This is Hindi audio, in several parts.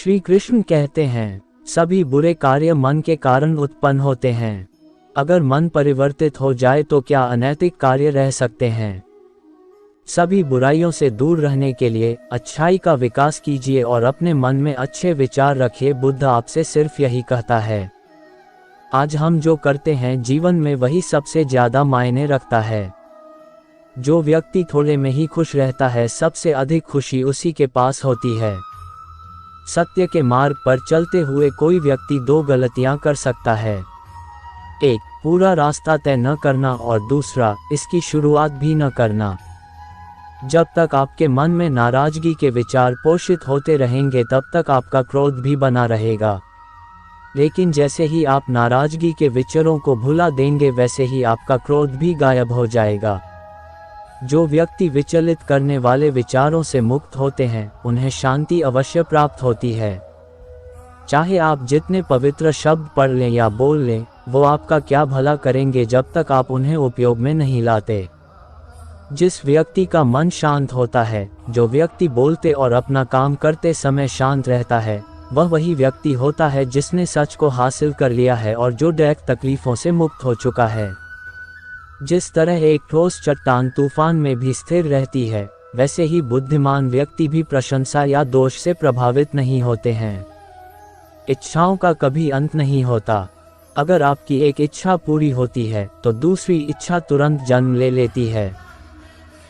श्री कृष्ण कहते हैं, सभी बुरे कार्य मन के कारण उत्पन्न होते हैं। अगर मन परिवर्तित हो जाए तो क्या अनैतिक कार्य रह सकते हैं। सभी बुराइयों से दूर रहने के लिए अच्छाई का विकास कीजिए और अपने मन में अच्छे विचार रखिए। बुद्ध आपसे सिर्फ यही कहता है। आज हम जो करते हैं जीवन में वही सबसे ज्यादा मायने रखता है। जो व्यक्ति थोड़े में ही खुश रहता है, सबसे अधिक खुशी उसी के पास होती है। सत्य के मार्ग पर चलते हुए कोई व्यक्ति दो गलतियां कर सकता है। एक, पूरा रास्ता तय न करना और दूसरा, इसकी शुरुआत भी न करना। जब तक आपके मन में नाराजगी के विचार पोषित होते रहेंगे तब तक आपका क्रोध भी बना रहेगा। लेकिन जैसे ही आप नाराजगी के विचारों को भुला देंगे वैसे ही आपका क्रोध भी गायब हो जाएगा। जो व्यक्ति विचलित करने वाले विचारों से मुक्त होते हैं उन्हें शांति अवश्य प्राप्त होती है। चाहे आप जितने पवित्र शब्द पढ़ लें या बोल लें, वो आपका क्या भला करेंगे जब तक आप उन्हें उपयोग में नहीं लाते। जिस व्यक्ति का मन शांत होता है, जो व्यक्ति बोलते और अपना काम करते समय शांत रहता है, वह वही व्यक्ति होता है जिसने सच को हासिल कर लिया है और जो दैहिक तकलीफों से मुक्त हो चुका है। जिस तरह एक ठोस चट्टान तूफान में भी स्थिर रहती है, वैसे ही बुद्धिमान व्यक्ति भी प्रशंसा या दोष से प्रभावित नहीं होते हैं। इच्छाओं का कभी अंत नहीं होता। अगर आपकी एक इच्छा पूरी होती है तो दूसरी इच्छा तुरंत जन्म ले लेती है।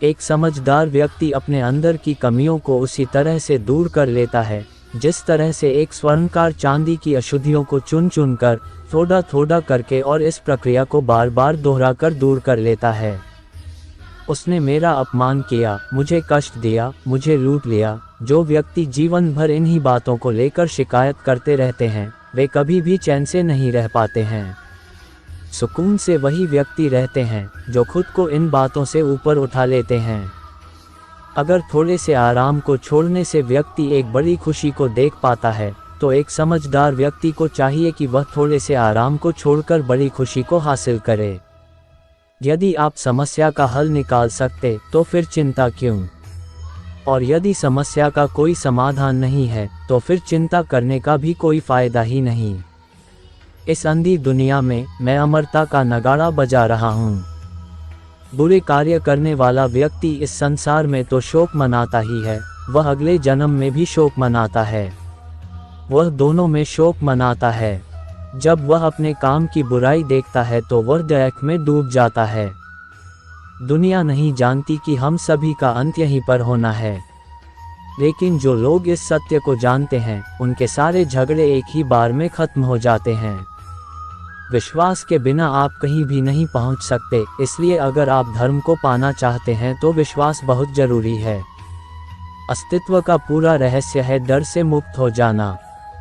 एक समझदार व्यक्ति अपने अंदर की कमियों को उसी तरह से दूर कर लेता है जिस तरह से एक स्वर्णकार चांदी की अशुद्धियों को चुन चुन कर, थोड़ा थोड़ा करके और इस प्रक्रिया को बार बार दोहरा कर दूर कर लेता है। उसने मेरा अपमान किया, मुझे कष्ट दिया, मुझे लूट लिया। जो व्यक्ति जीवन भर इन्हीं बातों को लेकर शिकायत करते रहते हैं, वे कभी भी चैन से नहीं रह पाते हैं। सुकून से वही व्यक्ति रहते हैं जो खुद को इन बातों से ऊपर उठा लेते हैं। अगर थोड़े से आराम को छोड़ने से व्यक्ति एक बड़ी खुशी को देख पाता है, तो एक समझदार व्यक्ति को चाहिए कि वह थोड़े से आराम को छोड़कर बड़ी खुशी को हासिल करे। यदि आप समस्या का हल निकाल सकते तो फिर चिंता क्यों? और यदि समस्या का कोई समाधान नहीं है तो फिर चिंता करने का भी कोई फायदा ही नहीं। इस अंधी दुनिया में मैं अमरता का नगाड़ा बजा रहा हूँ। बुरे कार्य करने वाला व्यक्ति इस संसार में तो शोक मनाता ही है, वह अगले जन्म में भी शोक मनाता है। वह दोनों में शोक मनाता है। जब वह अपने काम की बुराई देखता है तो वह दुख में डूब जाता है। दुनिया नहीं जानती कि हम सभी का अंत यहीं पर होना है। लेकिन जो लोग इस सत्य को जानते हैं, उनके सारे झगड़े एक ही बार में खत्म हो जाते हैं। विश्वास के बिना आप कहीं भी नहीं पहुंच सकते, इसलिए अगर आप धर्म को पाना चाहते हैं तो विश्वास बहुत जरूरी है। अस्तित्व का पूरा रहस्य है डर से मुक्त हो जाना।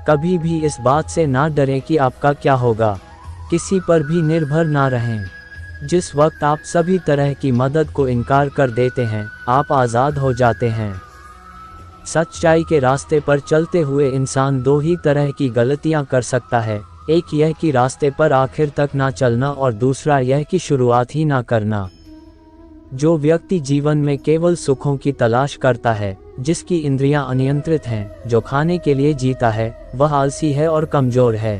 कभी भी इस बात से ना डरें कि आपका क्या होगा। किसी पर भी निर्भर ना रहें। जिस वक्त आप सभी तरह की मदद को इनकार कर देते हैं, आप आज़ाद हो जाते हैं। सच्चाई के रास्ते पर चलते हुए इंसान दो ही तरह की गलतियां कर सकता है। एक यह कि रास्ते पर आखिर तक ना चलना और दूसरा यह कि शुरुआत ही ना करना। जो व्यक्ति जीवन में केवल सुखों की तलाश करता है, जिसकी इंद्रियां अनियंत्रित हैं, जो खाने के लिए जीता है, वह आलसी है और कमजोर है।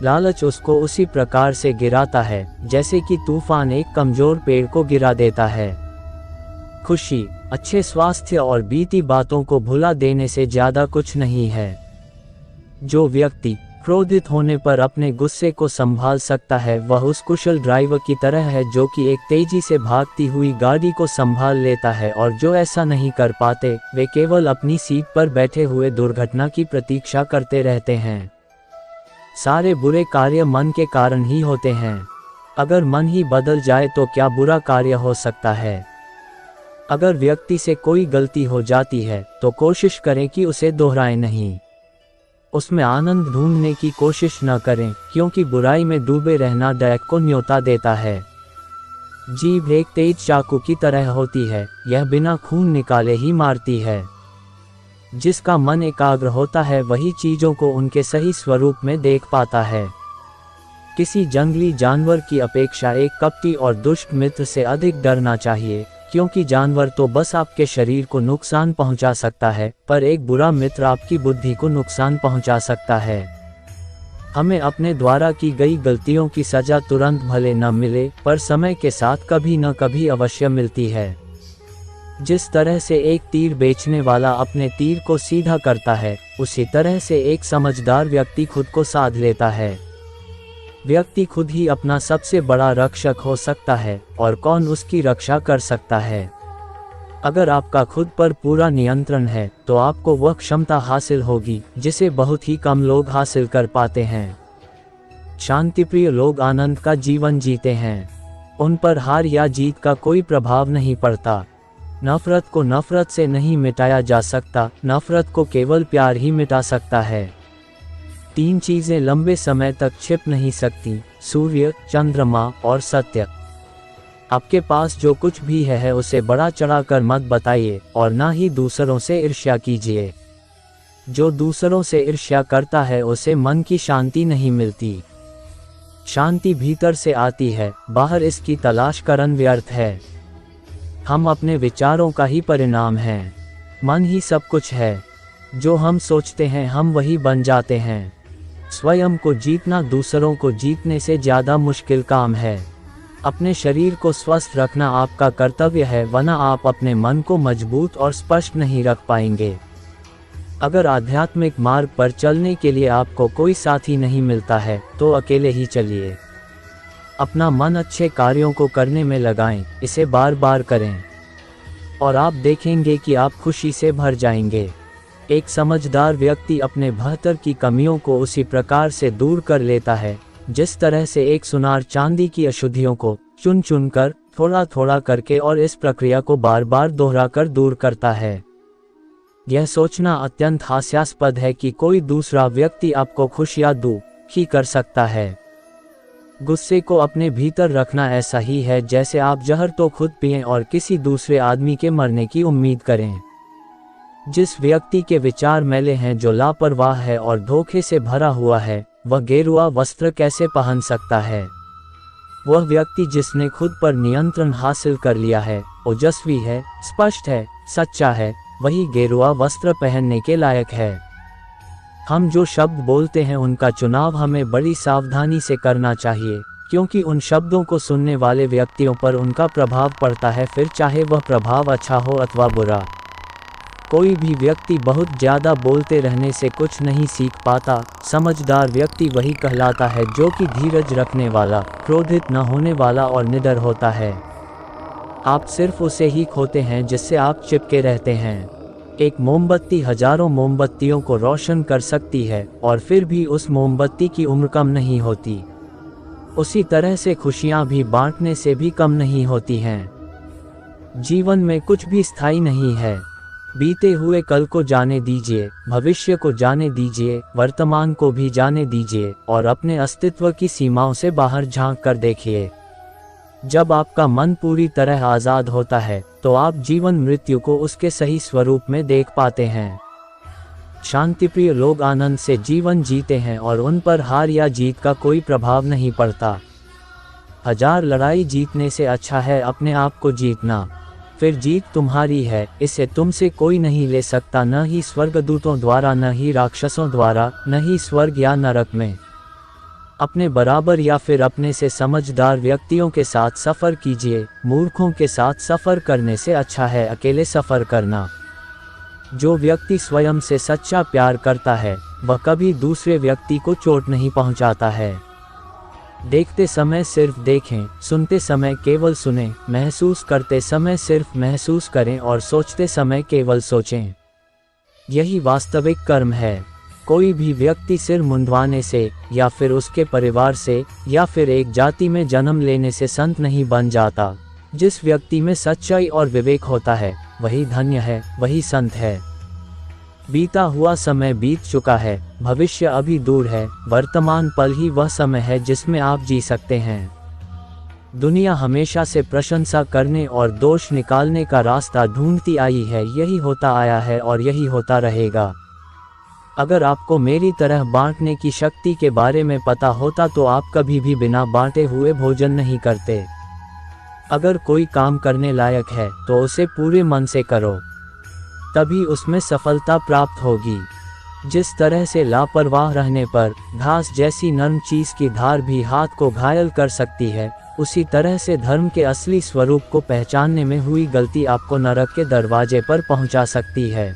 लालच उसको उसी प्रकार से गिराता है जैसे कि तूफान एक कमजोर पेड़ को गिरा देता है। खुशी, अच्छे स्वास्थ्य और बीती बातों को भुला देने से ज्यादा कुछ नहीं है। जो व्यक्ति क्रोधित होने पर अपने गुस्से को संभाल सकता है, वह उस कुशल ड्राइवर की तरह है जो कि एक तेजी से भागती हुई गाड़ी को संभाल लेता है, और जो ऐसा नहीं कर पाते वे केवल अपनी सीट पर बैठे हुए दुर्घटना की प्रतीक्षा करते रहते हैं। सारे बुरे कार्य मन के कारण ही होते हैं। अगर मन ही बदल जाए तो क्या बुरा कार्य हो सकता है। अगर व्यक्ति से कोई गलती हो जाती है तो कोशिश करें कि उसे दोहराएं नहीं। उसमें आनंद ढूंढने की कोशिश न करें, क्योंकि बुराई में डूबे रहना दैक को न्योता देता है। जीभ एक तेज चाकू की तरह होती है, यह बिना खून निकाले ही मारती है। जिसका मन एकाग्र होता है वही चीजों को उनके सही स्वरूप में देख पाता है। किसी जंगली जानवर की अपेक्षा एक कपटी और दुष्ट मित्र से अधिक डरना चाहिए, क्योंकि जानवर तो बस आपके शरीर को नुकसान पहुंचा सकता है, पर एक बुरा मित्र आपकी बुद्धि को नुकसान पहुंचा सकता है। हमें अपने द्वारा की गई गलतियों की सजा तुरंत भले न मिले, पर समय के साथ कभी न कभी अवश्य मिलती है। जिस तरह से एक तीर बेचने वाला अपने तीर को सीधा करता है, उसी तरह से एक समझदार व्यक्ति खुद को साध लेता है। व्यक्ति खुद ही अपना सबसे बड़ा रक्षक हो सकता है, और कौन उसकी रक्षा कर सकता है। अगर आपका खुद पर पूरा नियंत्रण है, तो आपको वह क्षमता हासिल होगी जिसे बहुत ही कम लोग हासिल कर पाते हैं। शांतिप्रिय लोग आनंद का जीवन जीते हैं। उन पर हार या जीत का कोई प्रभाव नहीं पड़ता। नफरत को नफरत से नहीं मिटाया जा सकता, नफरत को केवल प्यार ही मिटा सकता है। 3 चीजें लंबे समय तक छिप नहीं सकती: सूर्य, चंद्रमा और सत्य। आपके पास जो कुछ भी है उसे बड़ा चढ़ाकर मत बताइए, और ना ही दूसरों से ईर्ष्या कीजिए। जो दूसरों से ईर्ष्या करता है उसे मन की शांति नहीं मिलती। शांति भीतर से आती है, बाहर इसकी तलाश करना व्यर्थ है। हम अपने विचारों का ही परिणाम हैं। मन ही सब कुछ है। जो हम सोचते हैं हम वही बन जाते हैं। स्वयं को जीतना दूसरों को जीतने से ज़्यादा मुश्किल काम है। अपने शरीर को स्वस्थ रखना आपका कर्तव्य है, वरना आप अपने मन को मजबूत और स्पष्ट नहीं रख पाएंगे। अगर आध्यात्मिक मार्ग पर चलने के लिए आपको कोई साथी नहीं मिलता है, तो अकेले ही चलिए। अपना मन अच्छे कार्यों को करने में लगाएं, इसे बार बार करें, और आप देखेंगे कि आप खुशी से भर जाएंगे। एक समझदार व्यक्ति अपने भीतर की कमियों को उसी प्रकार से दूर कर लेता है, जिस तरह से एक सुनार चांदी की अशुद्धियों को चुन चुन कर, थोड़ा थोड़ा करके और इस प्रक्रिया को बार बार दोहराकर दूर करता है। यह सोचना अत्यंत हास्यास्पद है कि कोई दूसरा व्यक्ति आपको खुश या दुखी कर सकता है। गुस्से को अपने भीतर रखना ऐसा ही है जैसे आप जहर तो खुद पिएं और किसी दूसरे आदमी के मरने की उम्मीद करें। जिस व्यक्ति के विचार मैले हैं, जो लापरवाह है और धोखे से भरा हुआ है, वह गेरुआ वस्त्र कैसे पहन सकता है? वह व्यक्ति जिसने खुद पर नियंत्रण हासिल कर लिया है, ओजस्वी है, स्पष्ट है, सच्चा है, वही गेरुआ वस्त्र पहनने के लायक है। हम जो शब्द बोलते हैं उनका चुनाव हमें बड़ी सावधानी से करना चाहिए, क्योंकि उन शब्दों को सुनने वाले व्यक्तियों पर उनका प्रभाव पड़ता है, फिर चाहे वह प्रभाव अच्छा हो अथवा बुरा। कोई भी व्यक्ति बहुत ज़्यादा बोलते रहने से कुछ नहीं सीख पाता। समझदार व्यक्ति वही कहलाता है जो कि धीरज रखने वाला, क्रोधित न होने वाला और निडर होता है। आप सिर्फ उसे ही खोते हैं जिससे आप चिपके रहते हैं। एक मोमबत्ती हजारों मोमबत्तियों को रोशन कर सकती है, और फिर भी उस मोमबत्ती की उम्र कम नहीं होती। उसी तरह से खुशियाँ भी बांटने से भी कम नहीं होती हैं। जीवन में कुछ भी स्थायी नहीं है। बीते हुए कल को जाने दीजिए, भविष्य को जाने दीजिए, वर्तमान को भी जाने दीजिए, और अपने अस्तित्व की सीमाओं से बाहर झांक कर देखिए। जब आपका मन पूरी तरह आज़ाद होता है, तो आप जीवन मृत्यु को उसके सही स्वरूप में देख पाते हैं। शांतिप्रिय लोग आनंद से जीवन जीते हैं और उन पर हार या जीत का कोई प्रभाव नहीं पड़ता। 1000 लड़ाई जीतने से अच्छा है अपने आप को जीतना। फिर जीत तुम्हारी है, इसे तुमसे कोई नहीं ले सकता, न ही स्वर्गदूतों द्वारा, न ही राक्षसों द्वारा, न ही स्वर्ग या नरक में। अपने बराबर या फिर अपने से समझदार व्यक्तियों के साथ सफ़र कीजिए। मूर्खों के साथ सफ़र करने से अच्छा है अकेले सफ़र करना। जो व्यक्ति स्वयं से सच्चा प्यार करता है, वह कभी दूसरे व्यक्ति को चोट नहीं पहुंचाता है। देखते समय सिर्फ देखें, सुनते समय केवल सुनें, महसूस करते समय सिर्फ महसूस करें और सोचते समय केवल सोचें। यही वास्तविक कर्म है। कोई भी व्यक्ति सिर मुंडवाने से, या फिर उसके परिवार से, या फिर एक जाति में जन्म लेने से संत नहीं बन जाता। जिस व्यक्ति में सच्चाई और विवेक होता है, वही धन्य है, वही संत है। बीता हुआ समय बीत चुका है, भविष्य अभी दूर है, वर्तमान पल ही वह समय है जिसमें आप जी सकते हैं। दुनिया हमेशा से प्रशंसा करने और दोष निकालने का रास्ता ढूंढती आई है। यही होता आया है और यही होता रहेगा। अगर आपको मेरी तरह बांटने की शक्ति के बारे में पता होता तो आप कभी भी बिना बांटे हुए भोजन नहीं करते। अगर कोई काम करने लायक है तो उसे पूरे मन से करो, तभी उसमें सफलता प्राप्त होगी। जिस तरह से लापरवाह रहने पर घास जैसी नरम चीज की धार भी हाथ को घायल कर सकती है, उसी तरह से धर्म के असली स्वरूप को पहचानने में हुई गलती आपको नरक के दरवाजे पर पहुंचा सकती है।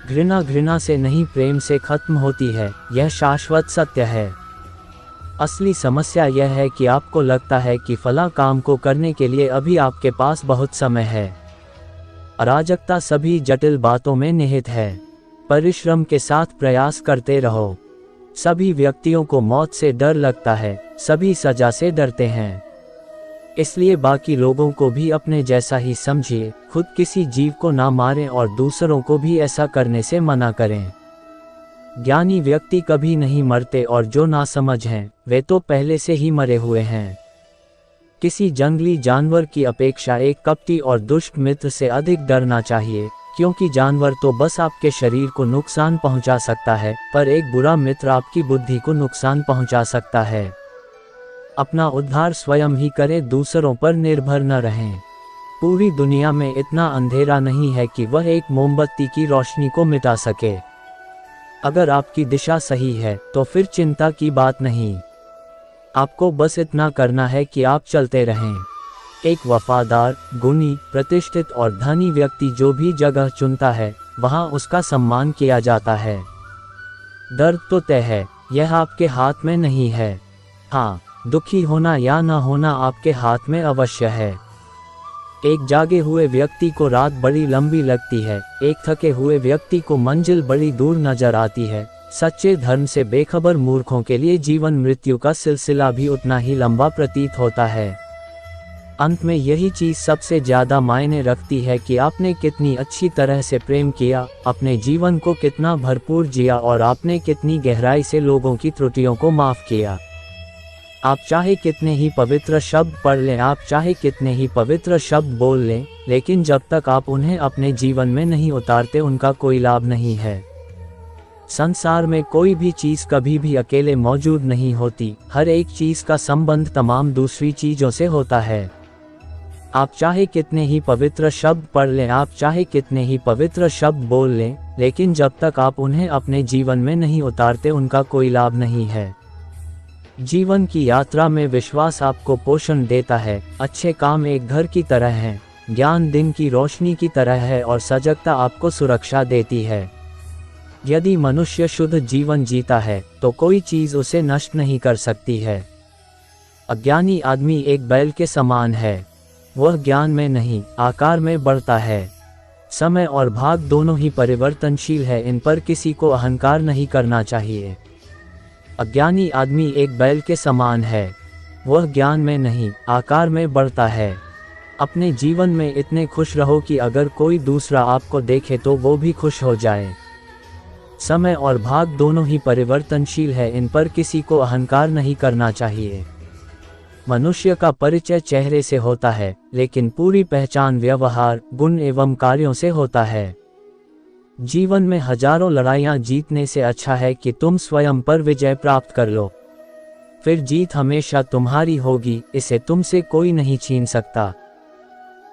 घृणा घृणा से नहीं, प्रेम से खत्म होती है, यह शाश्वत सत्य है। असली समस्या यह है कि आपको लगता है कि फला काम को करने के लिए अभी आपके पास बहुत समय है। अराजकता सभी जटिल बातों में निहित है। परिश्रम के साथ प्रयास करते रहो। सभी व्यक्तियों को मौत से डर लगता है, सभी सजा से डरते हैं। इसलिए बाकी लोगों को भी अपने जैसा ही समझिए, खुद किसी जीव को ना मारें और दूसरों को भी ऐसा करने से मना करें। ज्ञानी व्यक्ति कभी नहीं मरते और जो नासमझ हैं, वे तो पहले से ही मरे हुए हैं। किसी जंगली जानवर की अपेक्षा एक कपटी और दुष्ट मित्र से अधिक डरना चाहिए, क्योंकि जानवर तो बस आपके शरीर को नुकसान पहुंचा सकता है, पर एक बुरा मित्र आपकी बुद्धि को नुकसान पहुंचा सकता है। अपना उद्धार स्वयं ही करें, दूसरों पर निर्भर न रहें। पूरी दुनिया में इतना अंधेरा नहीं है कि वह एक मोमबत्ती की रोशनी को मिटा सके। अगर आपकी दिशा सही है तो फिर चिंता की बात नहीं। आपको बस इतना करना है कि आप चलते रहें। एक वफादार, गुणी, प्रतिष्ठित और धनी व्यक्ति जो भी जगह चुनता है, वहां उसका सम्मान किया जाता है। दर्द तो तय है, यह आपके हाथ में नहीं है। हाँ, दुखी होना या न होना आपके हाथ में अवश्य है। एक जागे हुए व्यक्ति को रात बड़ी लंबी लगती है, एक थके हुए व्यक्ति को मंजिल बड़ी दूर नजर आती है। सच्चे धर्म से बेखबर मूर्खों के लिए जीवन मृत्यु का सिलसिला भी उतना ही लंबा प्रतीत होता है। अंत में यही चीज सबसे ज्यादा मायने रखती है कि आपने कितनी अच्छी तरह से प्रेम किया, अपने जीवन को कितना भरपूर जिया और आपने कितनी गहराई से लोगों की त्रुटियों को माफ किया। आप चाहे कितने ही पवित्र शब्द पढ़ लें, आप चाहे कितने ही पवित्र शब्द बोल लें, लेकिन जब तक आप उन्हें अपने जीवन में नहीं उतारते उनका कोई लाभ नहीं है। संसार में कोई भी चीज कभी भी अकेले मौजूद नहीं होती, हर एक चीज का संबंध तमाम दूसरी चीजों से होता है। आप चाहे कितने ही पवित्र शब्द पढ़ लें, आप चाहे कितने ही पवित्र शब्द बोल लें, लेकिन जब तक आप उन्हें अपने जीवन में नहीं उतारते उनका कोई लाभ नहीं है। जीवन की यात्रा में विश्वास आपको पोषण देता है, अच्छे काम एक घर की तरह हैं, ज्ञान दिन की रोशनी की तरह है और सजगता आपको सुरक्षा देती है। यदि मनुष्य शुद्ध जीवन जीता है तो कोई चीज उसे नष्ट नहीं कर सकती है। अज्ञानी आदमी एक बैल के समान है, वह ज्ञान में नहीं आकार में बढ़ता है। समय और भाग दोनों ही परिवर्तनशील है, इन पर किसी को अहंकार नहीं करना चाहिए। अज्ञानी आदमी एक बैल के समान है, वह ज्ञान में नहीं आकार में बढ़ता है। अपने जीवन में इतने खुश रहो कि अगर कोई दूसरा आपको देखे तो वो भी खुश हो जाए। समय और भाग दोनों ही परिवर्तनशील है, इन पर किसी को अहंकार नहीं करना चाहिए। मनुष्य का परिचय चेहरे से होता है, लेकिन पूरी पहचान व्यवहार, गुण एवं कार्यों से होता है। जीवन में हजारों लड़ाइयां जीतने से अच्छा है कि तुम स्वयं पर विजय प्राप्त कर लो, फिर जीत हमेशा तुम्हारी होगी, इसे तुमसे कोई नहीं छीन सकता।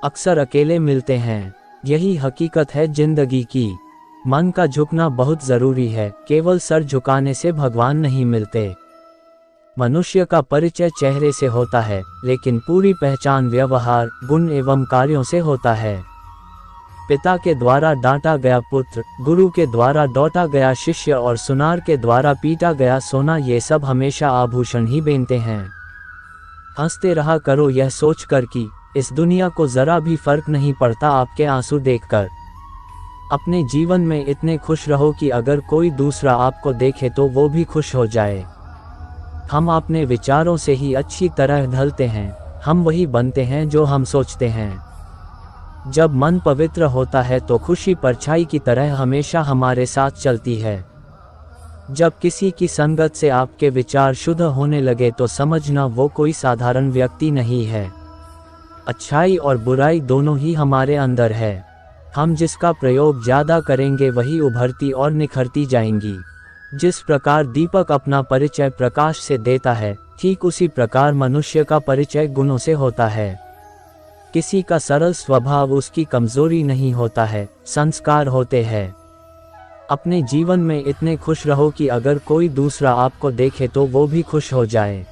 अक्सर अकेले मिलते हैं, यही हकीकत है जिंदगी की। मन का झुकना बहुत जरूरी है, केवल सर झुकाने से भगवान नहीं मिलते। मनुष्य का परिचय चेहरे से होता है, लेकिन पूरी पहचान व्यवहार, गुण एवं कार्यों से होता है। पिता के द्वारा डांटा गया पुत्र, गुरु के द्वारा डॉटा गया शिष्य और सुनार के द्वारा पीटा गया सोना, ये सब हमेशा आभूषण ही पहनते हैं। हंसते रहा करो यह सोचकर कि इस दुनिया को जरा भी फर्क नहीं पड़ता आपके आंसू देखकर। अपने जीवन में इतने खुश रहो कि अगर कोई दूसरा आपको देखे तो वो भी खुश हो जाए। हम अपने विचारों से ही अच्छी तरह ढलते हैं, हम वही बनते हैं जो हम सोचते हैं। जब मन पवित्र होता है तो खुशी परछाई की तरह हमेशा हमारे साथ चलती है। जब किसी की संगत से आपके विचार शुद्ध होने लगे तो समझना वो कोई साधारण व्यक्ति नहीं है। अच्छाई और बुराई दोनों ही हमारे अंदर है, हम जिसका प्रयोग ज्यादा करेंगे वही उभरती और निखरती जाएंगी। जिस प्रकार दीपक अपना परिचय प्रकाश से देता है, ठीक उसी प्रकार मनुष्य का परिचय गुणों से होता है। किसी का सरल स्वभाव उसकी कमजोरी नहीं होता है, संस्कार होते हैं। अपने जीवन में इतने खुश रहो कि अगर कोई दूसरा आपको देखे तो वो भी खुश हो जाए।